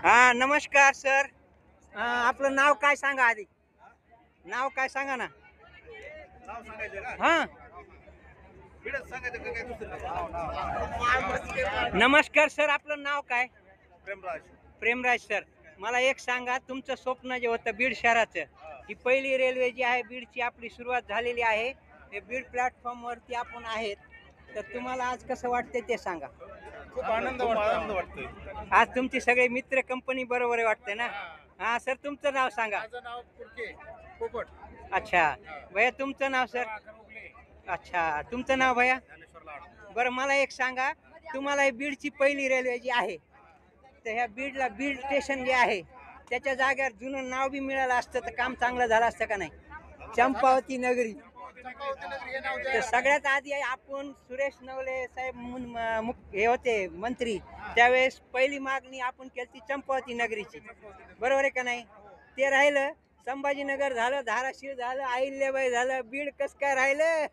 हा नमस्कार सर. आपलं नाव काय सांगा आधी. नाव काय सांगा ना. हा नमस्कार सर, आपलं नाव काय. प्रेमराज. प्रेमराज सर, मला एक सांगा, तुमचं स्वप्न जे होतं बीड शहराचं, ही पहिली रेल्वे जी आहे बीडची आपली सुरुवात झालेली आहे. हे बीड प्लॅटफॉर्म वरती आपण आहेत, तर तुम्हाला आज कसं वाटतंय ते सांगा. खूप आनंद वाटतोय. आज तुमची सगळे मित्र कंपनी बरोबर वाटते ना. हा सर, तुमचं नाव सांगा. माझं नाव कुरके पोपट. अच्छा भैया, तुमचं नाव सर. अच्छा, तुमचं नाव भैया. बरं, मला एक सांगा, तुम्हाला ही बीडची पहिली रेल्वे जी आहे, तर ह्या बीडला बीड स्टेशन जे आहे त्याच्या जागेवर जुनं नाव बी मिळालं असतं तर काम चांगलं झालं असतं का नाही. चंपावती नगरी. तर सगळ्यात आधी आपण सुरेश नवले साहेब हे होते मंत्री, त्यावेळेस पहिली मागणी आपण केली ती चंपावती नगरीची, बरोबर आहे का नाही. ते राहिलं. संभाजीनगर झालं, धाराशिव झालं, अहिल्याबाई झालं, बीड कस काय राहिलं.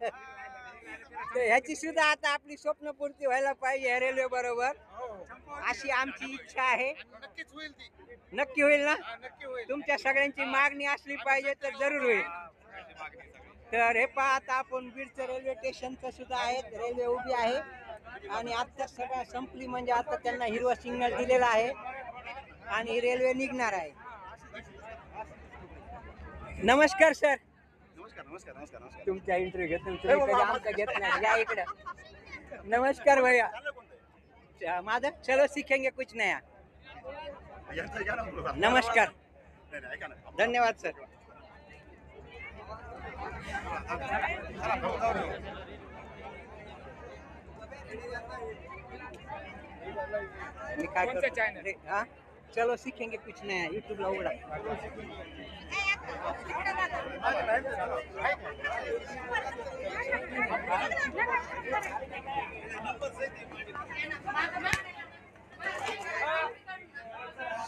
तर ह्याची सुद्धा आता आपली स्वप्नपूर्ती व्हायला पाहिजे ह्या रेल्वे बरोबर, अशी आमची इच्छा आहे. नक्कीच होईल ती. नक्की होईल ना. नक्की होईल. तुमच्या सगळ्यांची मागणी असली पाहिजे तर जरूर होईल. तर हे पहा, आता आपण बीडचं रेल्वे स्टेशनचं सुद्धा आहे, रेल्वे उभी आहे आणि आता सगळं संपली म्हणजे आता त्यांना हिरवा सिग्नल दिलेला आहे आणि ही रेल्वे निघणार आहे. नमस्कार सर. नमस्कार नमस्कार नमस्कार नमस्कार. तुमचा इंटरव्ह्यू घेत नाही, या इकडं. नमस्कार भैया. माझं चलो सीखेंगे कुछ नया. नमस्कार, धन्यवाद सर. मी काय करतो? हा, चलो सीखेंगे कुछ नया यूट्यूबला उघडा.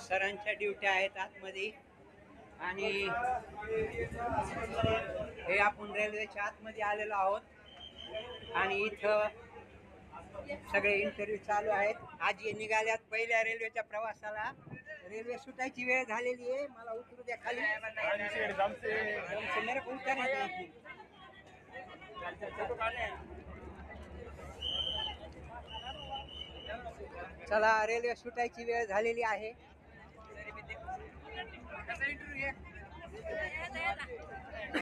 सरांच्या ड्युट्या आहेत आतमध्ये आणि हे आपण रेल्वेच्या आतमध्ये आलेलो आहोत आणि इथं सगळे इंटरव्ह्यू चालू आहेत. आज हे निघाल्यात पहिल्या रेल्वेच्या प्रवासाला. रेल्वे सुटायची वेळ झालेली आहे, मला उतरू द्या खाली. मेरे को उतरने दे. चला, रेल्वे सुटायची वेळ झालेली आहे.